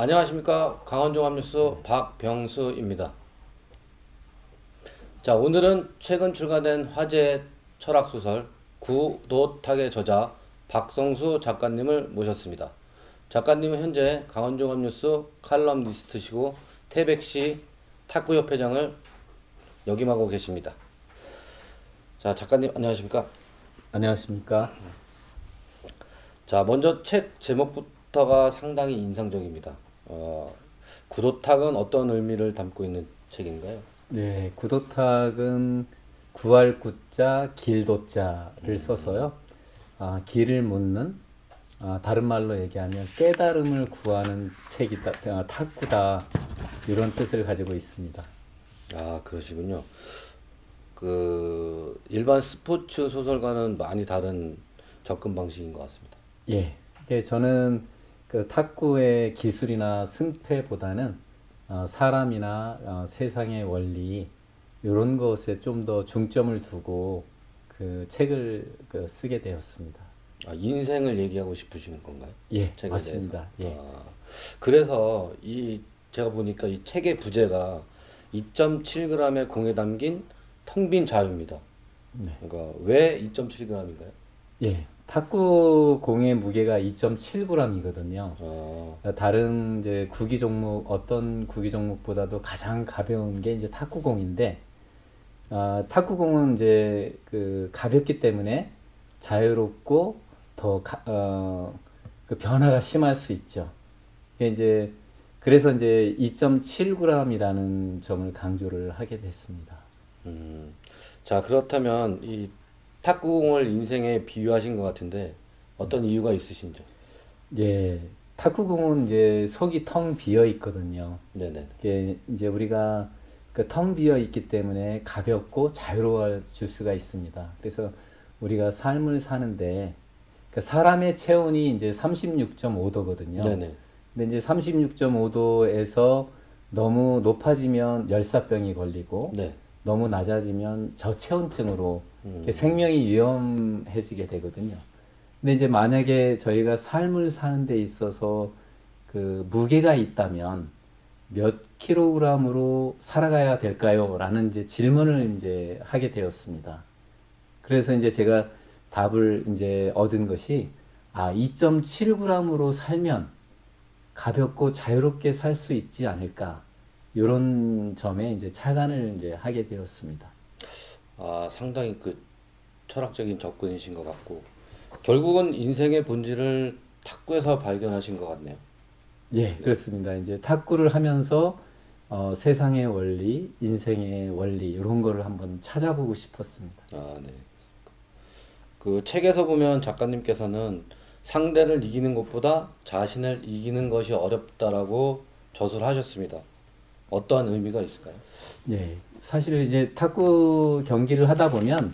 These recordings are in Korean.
안녕하십니까. 강원종합뉴스 박병수입니다. 자, 오늘은 최근 출간된 화제 철학소설 구도탁의 저자 박성수 작가님을 모셨습니다. 작가님은 현재 강원종합뉴스 칼럼니스트시고 태백시 탁구협회장을 역임하고 계십니다. 자, 작가님 안녕하십니까? 안녕하십니까? 자, 먼저 책 제목부터가 상당히 인상적입니다. 구도탁은 어떤 의미를 담고 있는 책인가요? 네, 구도탁은 구할 구자, 길도자를 써서요. 길을 묻는, 다른 말로 얘기하면 깨달음을 구하는 책이다, 탁구다, 이런 뜻을 가지고 있습니다. 아, 그러시군요. 일반 스포츠 소설과는 많이 다른 접근 방식인 것 같습니다. 예, 저는 그 탁구의 기술이나 승패보다는 사람이나 세상의 원리 이런 것에 좀 더 중점을 두고 그 책을 쓰게 되었습니다. 아, 인생을 얘기하고 싶으신 건가요? 예, 책에 대해서. 맞습니다. 예, 그래서 제가 보니까 이 책의 부제가 2.7g의 공에 담긴 텅 빈 자유입니다. 네, 그러니까 왜 2.7g인가요? 예. 탁구 공의 무게가 2.7g이거든요. 다른 이제 구기 종목 어떤 구기 종목보다도 가장 가벼운 게 이제 탁구공인데, 탁구공은 이제 그 가볍기 때문에 자유롭고 그 변화가 심할 수 있죠. 이게 이제 그래서 이제 2.7g이라는 점을 강조를 하게 됐습니다. 음, 자, 그렇다면 이 탁구공을 인생에 비유하신 것 같은데 어떤 이유가 있으신죠? 예, 탁구공은 이제 속이 텅 비어 있거든요. 네네. 이게 이제 우리가 그 텅 비어 있기 때문에 가볍고 자유로워질 수가 있습니다. 그래서 우리가 삶을 사는데 그 사람의 체온이 이제 36.5도거든요. 네네. 근데 이제 36.5도에서 너무 높아지면 열사병이 걸리고 네. 너무 낮아지면 저체온증으로 음, 생명이 위험해지게 되거든요. 근데 이제 만약에 저희가 삶을 사는 데 있어서 그 무게가 있다면 몇 킬로그램으로 살아가야 될까요? 라는 이제 질문을 이제 하게 되었습니다. 그래서 이제 제가 답을 이제 얻은 것이 2.7g으로 살면 가볍고 자유롭게 살 수 있지 않을까. 이런 점에 이제 착안을 이제 하게 되었습니다. 상당히 철학적인 접근이신 것 같고 결국은 인생의 본질을 탁구에서 발견하신 것 같네요. 예, 그렇습니다. 이제 탁구를 하면서 세상의 원리, 인생의 원리 이런 거를 한번 찾아보고 싶었습니다. 네. 그 책에서 보면 작가님께서는 상대를 이기는 것보다 자신을 이기는 것이 어렵다라고 저술을 하셨습니다. 어떠한 의미가 있을까요? 예, 사실 이제 탁구 경기를 하다 보면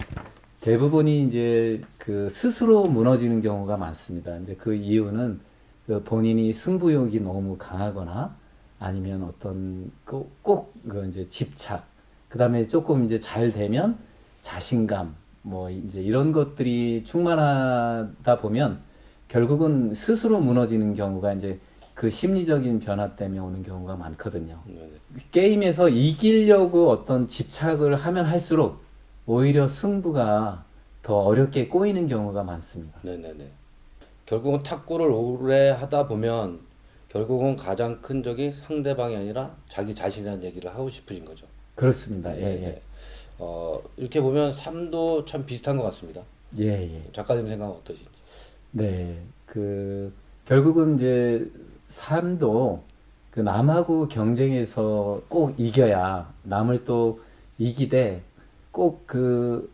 대부분이 이제 그 스스로 무너지는 경우가 많습니다. 이제 그 이유는 그 본인이 승부욕이 너무 강하거나 아니면 어떤 꼭그 이제 집착, 그 다음에 조금 이제 잘 되면 자신감, 뭐 이제 이런 것들이 충만하다 보면 결국은 스스로 무너지는 경우가 이제 그 심리적인 변화 때문에 오는 경우가 많거든요. 네네. 게임에서 이기려고 어떤 집착을 하면 할수록 오히려 승부가 더 어렵게 꼬이는 경우가 많습니다. 네네네. 결국은 탁구를 오래 하다 보면 결국은 가장 큰 적이 상대방이 아니라 자기 자신이라는 얘기를 하고 싶으신 거죠. 그렇습니다. 예, 예. 네네네. 이렇게 보면 삶도 참 비슷한 것 같습니다. 예, 예. 작가님 생각은 어떠신지? 네. 결국은 이제 삶도 그 남하고 경쟁해서 꼭 이겨야 남을 또 이기되 꼭 그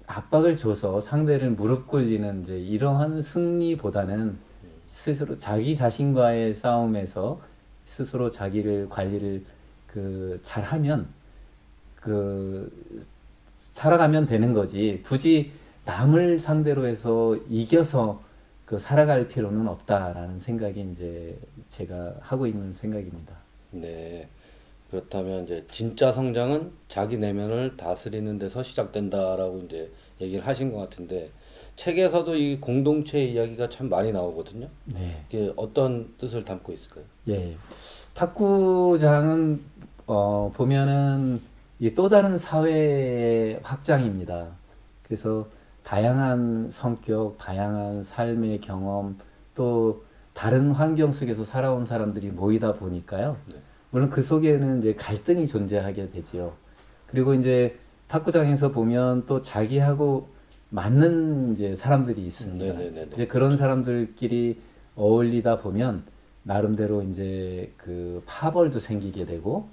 압박을 줘서 상대를 무릎 꿇리는 이제 이러한 승리보다는 스스로 자기 자신과의 싸움에서 스스로 자기를 관리를 잘하면 그 살아가면 되는 거지. 굳이 남을 상대로 해서 이겨서 살아갈 필요는 없다라는 생각이 이제 제가 하고 있는 생각입니다. 네. 그렇다면 이제 진짜 성장은 자기 내면을 다스리는 데서 시작된다라고 이제 얘기를 하신 것 같은데 책에서도 이 공동체 이야기가 참 많이 나오거든요. 네. 이게 어떤 뜻을 담고 있을까요? 예. 탁구장은 보면은 이 또 다른 사회의 확장입니다. 그래서 다양한 성격, 다양한 삶의 경험, 또 다른 환경 속에서 살아온 사람들이 모이다 보니까요. 물론 그 속에는 이제 갈등이 존재하게 되지요. 그리고 이제 탁구장에서 보면 또 자기하고 맞는 이제 사람들이 있습니다. 네네네네. 이제 그런 사람들끼리 어울리다 보면 나름대로 이제 그 파벌도 생기게 되고,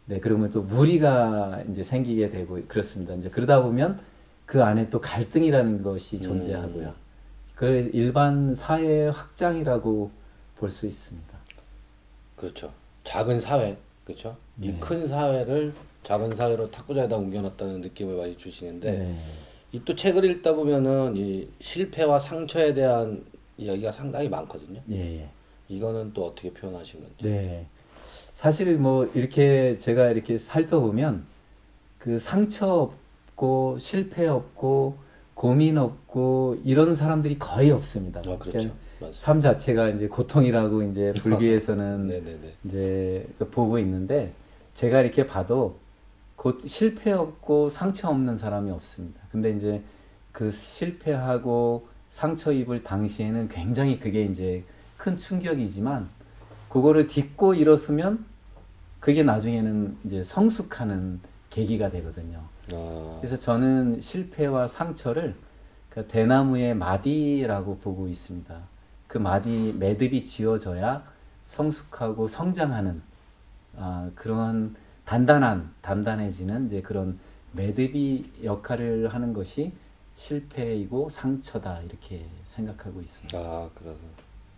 네, 그러면 또 무리가 이제 생기게 되고 그렇습니다. 이제 그러다 보면 그 안에 또 갈등이라는 것이 존재하고요. 그 일반 사회 확장이라고 볼 수 있습니다. 그렇죠. 작은 사회, 그렇죠. 이 큰 사회를 작은 사회로 탁구장에다 옮겨놨다는 느낌을 많이 주시는데 네. 이 또 책을 읽다 보면은 이 실패와 상처에 대한 이야기가 상당히 많거든요. 예, 예. 이거는 또 어떻게 표현하신 건지. 네. 사실 뭐 이렇게 제가 이렇게 살펴보면 그 상처 없고 실패 없고 고민 없고 이런 사람들이 거의 없습니다. 그렇죠. 그러니까 맞습니다. 삶 자체가 이제 고통이라고 이제 불교에서는 네네네. 이제 보고 있는데 제가 이렇게 봐도 곧 실패 없고 상처 없는 사람이 없습니다. 근데 이제 그 실패하고 상처 입을 당시에는 굉장히 그게 이제 큰 충격이지만 그거를 딛고 일어서면 그게 나중에는 이제 성숙하는 계기가 되거든요. 아, 그래서 저는 실패와 상처를 그 대나무의 마디라고 보고 있습니다. 그 마디 매듭이 지어져야 성숙하고 성장하는 그런 단단해지는 이제 그런 매듭이 역할을 하는 것이 실패이고 상처다 이렇게 생각하고 있습니다. 그래서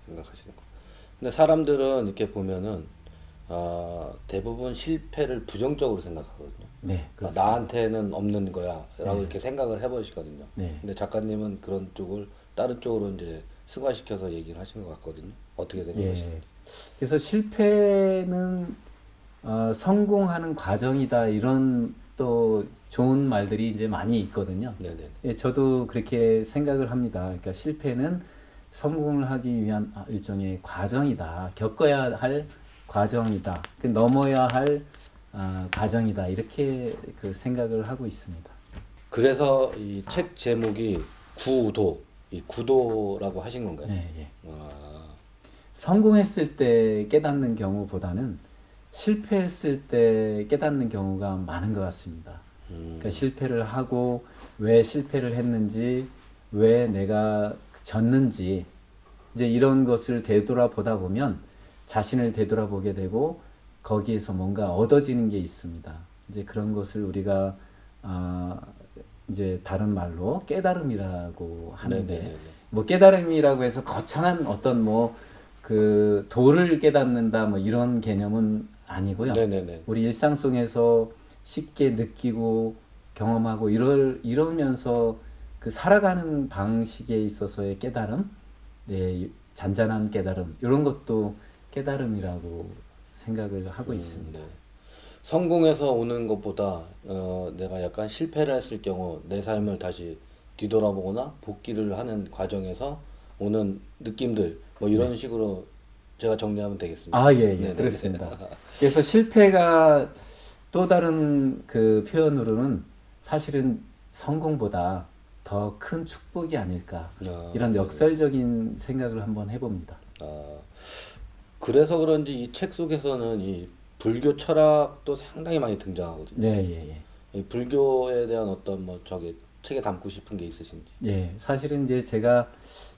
생각하시는 거. 근데 사람들은 이렇게 보면은 대부분 실패를 부정적으로 생각하거든요. 네, 아, 그렇습니다. 나한테는 없는 거야라고 이렇게 생각을 해버리시거든요. 네. 근데 작가님은 그런 쪽을 다른 쪽으로 이제 승화시켜서 얘기를 하시는 것 같거든요. 어떻게 생각하시나요? 예. 그래서 실패는 성공하는 과정이다 이런 또 좋은 말들이 이제 많이 있거든요. 네네. 예, 저도 그렇게 생각을 합니다. 그러니까 실패는 성공을 하기 위한 일종의 과정이다. 겪어야 할 과정이다. 그 넘어야 할 과정이다. 이렇게 그 생각을 하고 있습니다. 그래서 이 책 제목이 구도, 이 구도라고 하신 건가요? 네, 예. 아, 성공했을 때 깨닫는 경우보다는 실패했을 때 깨닫는 경우가 많은 것 같습니다. 그러니까 실패를 하고 왜 실패를 했는지, 왜 내가 졌는지, 이제 이런 것을 되돌아보다 보면 자신을 되돌아보게 되고 거기에서 뭔가 얻어지는 게 있습니다. 이제 그런 것을 우리가 이제 다른 말로 깨달음이라고 하는데 네네네네. 뭐 깨달음이라고 해서 거창한 어떤 뭐 그 도를 깨닫는다 뭐 이런 개념은 아니고요. 네네네. 우리 일상 속에서 쉽게 느끼고 경험하고 이러면서 그 살아가는 방식에 있어서의 깨달음, 네, 잔잔한 깨달음 이런 것도 깨달음이라고 생각을 하고 있습니다. 네. 성공해서 오는 것보다 내가 약간 실패를 했을 경우 내 삶을 다시 뒤돌아보거나 복귀를 하는 과정에서 오는 느낌들 뭐 이런 식으로 제가 정리하면 되겠습니다. 예, 예, 네네네. 그렇습니다. 그래서 실패가 또 다른 그 표현으로는 사실은 성공보다 더 큰 축복이 아닐까 이런 네네. 역설적인 생각을 한번 해봅니다. 그래서 그런지 이 책 속에서는 이 불교 철학도 상당히 많이 등장하거든요. 네, 예, 예. 이 불교에 대한 어떤 뭐 저기 책에 담고 싶은 게 있으신지. 예, 사실은 이제 제가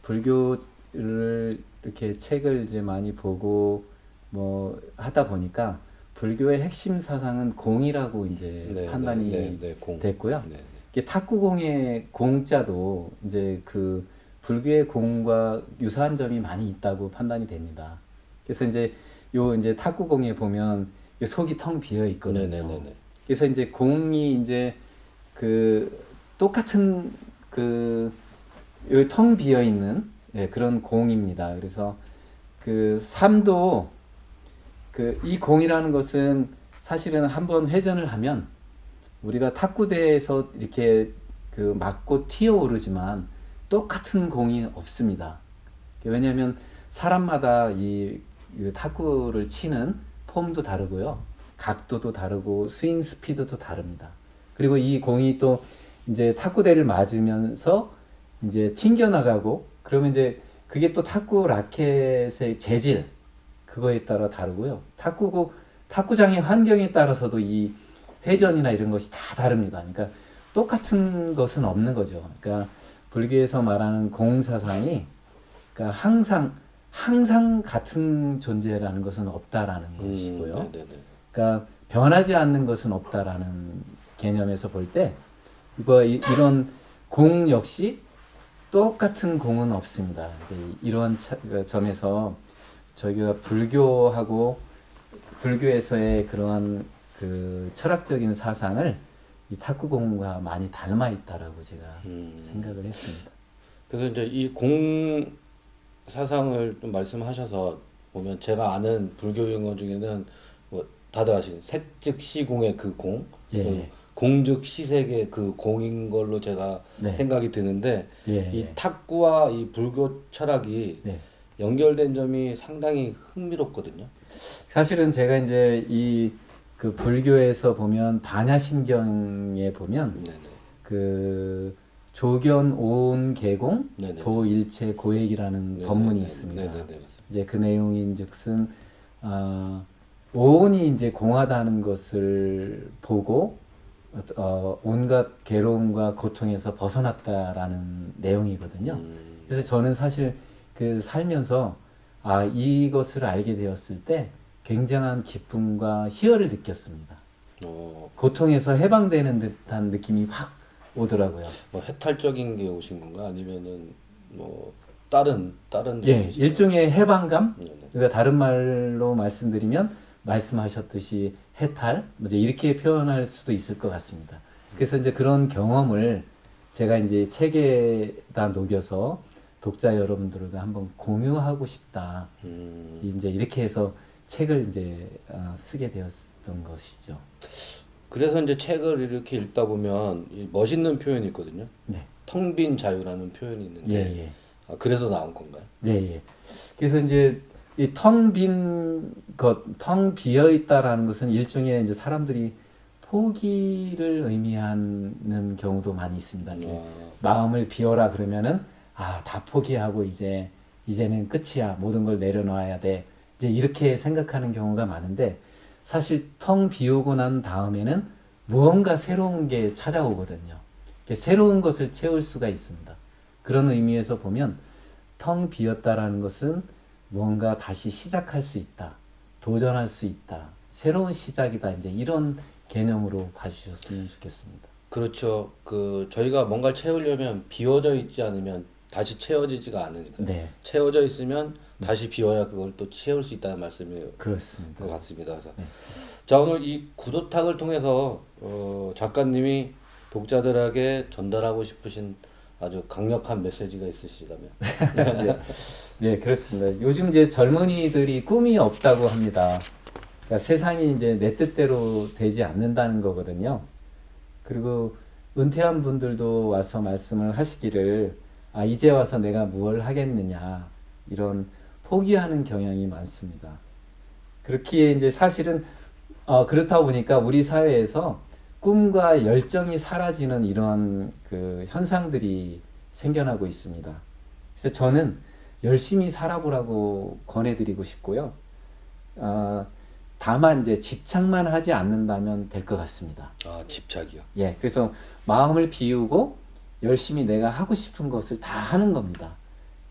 불교를 이렇게 책을 이제 많이 보고 뭐 하다 보니까 불교의 핵심 사상은 공이라고 이제 네, 판단이 네, 네, 공. 됐고요. 네, 네. 이게 탁구공의 공자도 이제 그 불교의 공과 유사한 점이 많이 있다고 판단이 됩니다. 그래서 이제 요 이제 탁구공에 보면 요 속이 텅 비어 있거든요. 네, 네, 네, 네. 그래서 이제 공이 이제 그 똑같은 그 텅 비어 있는 그런 공입니다. 그래서 그 삶도 그 이 공이라는 것은 사실은 한번 회전을 하면 우리가 탁구대에서 이렇게 그 맞고 튀어오르지만 똑같은 공이 없습니다. 왜냐하면 사람마다 이 탁구를 치는 폼도 다르고요. 각도도 다르고 스윙 스피드도 다릅니다. 그리고 이 공이 또 이제 탁구대를 맞으면서 이제 튕겨나가고 그러면 이제 그게 또 탁구 라켓의 재질 그거에 따라 다르고요. 탁구장의 환경에 따라서도 이 회전이나 이런 것이 다 다릅니다. 그러니까 똑같은 것은 없는 거죠. 그러니까 불교에서 말하는 공사상이 그러니까 항상 같은 존재라는 것은 없다라는 것이고요. 네네네. 그러니까 변하지 않는 것은 없다라는 개념에서 볼 때 이런 공 역시 똑같은 공은 없습니다. 이제 이런 점에서 저희가 불교에서의 그러한 그 철학적인 사상을 이 탁구공과 많이 닮아 있다라고 제가 생각을 했습니다. 그래서 이제 이 공 사상을 좀 말씀하셔서 보면 제가 아는 불교 용어 중에는 뭐 다들 아시는 색즉 시공의 그 공, 예. 공즉 시색의 그 공인 걸로 제가 네. 생각이 드는데 예. 이 탁구와 이 불교 철학이 네. 연결된 점이 상당히 흥미롭거든요. 사실은 제가 이제 이 그 불교에서 보면 반야심경에 보면 네네. 그 조견 오온 개공 네네. 도일체 고액이라는 네네. 법문이 네네. 있습니다. 네네네. 맞습니다. 이제 그 내용인즉슨 오온이 이제 공하다는 것을 보고 온갖 괴로움과 고통에서 벗어났다라는 내용이거든요. 그래서 저는 사실 그 살면서 이것을 알게 되었을 때 굉장한 기쁨과 희열을 느꼈습니다. 고통에서 해방되는 듯한 느낌이 확 오더라고요. 뭐 해탈적인 게 오신 건가 아니면은 뭐 다른 예, 점이신가요? 일종의 해방감. 네네. 그러니까 다른 말로 말씀드리면 말씀하셨듯이 해탈, 뭐 이제 이렇게 표현할 수도 있을 것 같습니다. 그래서 이제 그런 경험을 제가 이제 책에다 녹여서 독자 여러분들과 한번 공유하고 싶다. 이제 이렇게 해서 책을 이제 쓰게 되었던 것이죠. 그래서 이제 책을 이렇게 읽다 보면 이 멋있는 표현이 있거든요. 네. 텅 빈 자유라는 표현이 있는데 예. 그래서 나온 건가요? 예. 그래서 이제 이 텅 빈 것, 텅 비어 있다라는 것은 일종의 이제 사람들이 포기를 의미하는 경우도 많이 있습니다. 이제 마음을 비워라 그러면은 다 포기하고 이제는 끝이야. 모든 걸 내려놔야 돼. 이제 이렇게 생각하는 경우가 많은데 사실 텅 비우고 난 다음에는 무언가 새로운 게 찾아오거든요. 새로운 것을 채울 수가 있습니다. 그런 의미에서 보면 텅 비었다라는 것은 무언가 다시 시작할 수 있다. 도전할 수 있다. 새로운 시작이다. 이제 이런 개념으로 봐주셨으면 좋겠습니다. 그렇죠. 그 저희가 뭔가를 채우려면 비워져 있지 않으면 다시 채워지지가 않으니까. 네. 채워져 있으면 다시 비워야 그걸 또 채울 수 있다는 말씀이 그렇습니다. 것 같습니다. 그래서 네. 자, 오늘 이 구도탁을 통해서 작가님이 독자들에게 전달하고 싶으신 아주 강력한 메시지가 있으시다면. 네, 그렇습니다. 요즘 이제 젊은이들이 꿈이 없다고 합니다. 그러니까 세상이 이제 내 뜻대로 되지 않는다는 거거든요. 그리고 은퇴한 분들도 와서 말씀을 하시기를 이제 와서 내가 무엇을 하겠느냐 이런 포기하는 경향이 많습니다. 그렇기에 이제 사실은 그렇다 보니까 우리 사회에서 꿈과 열정이 사라지는 이런 그 현상들이 생겨나고 있습니다. 그래서 저는 열심히 살아보라고 권해드리고 싶고요. 다만 이제 집착만 하지 않는다면 될 것 같습니다. 집착이요. 예, 그래서 마음을 비우고 열심히 내가 하고 싶은 것을 다 하는 겁니다.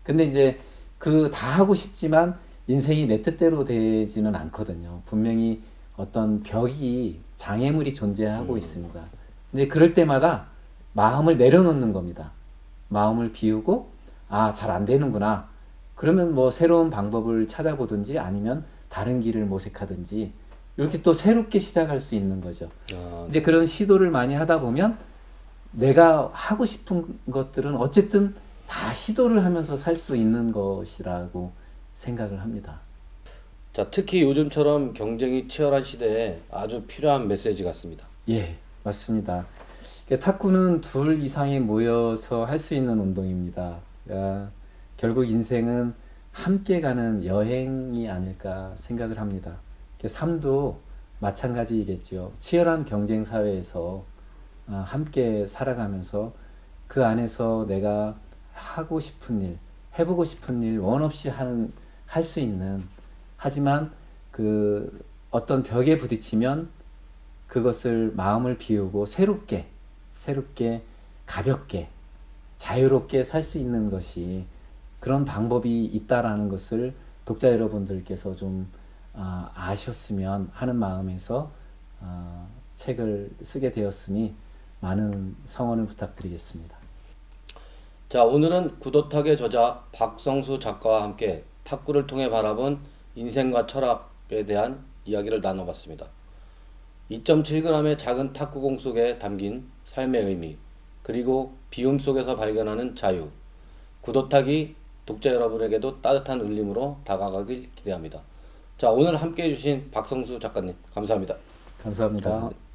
근데 이제 그 다 하고 싶지만 인생이 내 뜻대로 되지는 않거든요. 분명히 어떤 벽이 장애물이 존재하고 있습니다. 이제 그럴 때마다 마음을 내려놓는 겁니다. 마음을 비우고 잘 안 되는구나. 그러면 뭐 새로운 방법을 찾아보든지 아니면 다른 길을 모색하든지 이렇게 또 새롭게 시작할 수 있는 거죠. 이제 그런 시도를 많이 하다 보면 내가 하고 싶은 것들은 어쨌든 다 시도를 하면서 살 수 있는 것이라고 생각을 합니다. 자, 특히 요즘처럼 경쟁이 치열한 시대에 아주 필요한 메시지 같습니다. 예, 맞습니다. 탁구는 둘 이상이 모여서 할 수 있는 운동입니다. 결국 인생은 함께 가는 여행이 아닐까 생각을 합니다. 삶도 마찬가지이겠죠. 치열한 경쟁 사회에서 함께 살아가면서 그 안에서 내가 하고 싶은 일, 해보고 싶은 일 원 없이 할 수 있는, 하지만 그 어떤 벽에 부딪히면 그것을 마음을 비우고 새롭게, 가볍게, 자유롭게 살 수 있는 것이, 그런 방법이 있다라는 것을 독자 여러분들께서 좀 아셨으면 하는 마음에서 책을 쓰게 되었으니 많은 성원을 부탁드리겠습니다. 자, 오늘은 구도탁의 저자 박성수 작가와 함께 탁구를 통해 바라본 인생과 철학에 대한 이야기를 나눠봤습니다. 2.7g의 작은 탁구공 속에 담긴 삶의 의미, 그리고 비움 속에서 발견하는 자유, 구도탁이 독자 여러분에게도 따뜻한 울림으로 다가가길 기대합니다. 자, 오늘 함께 해주신 박성수 작가님, 감사합니다. 감사합니다. 감사합니다.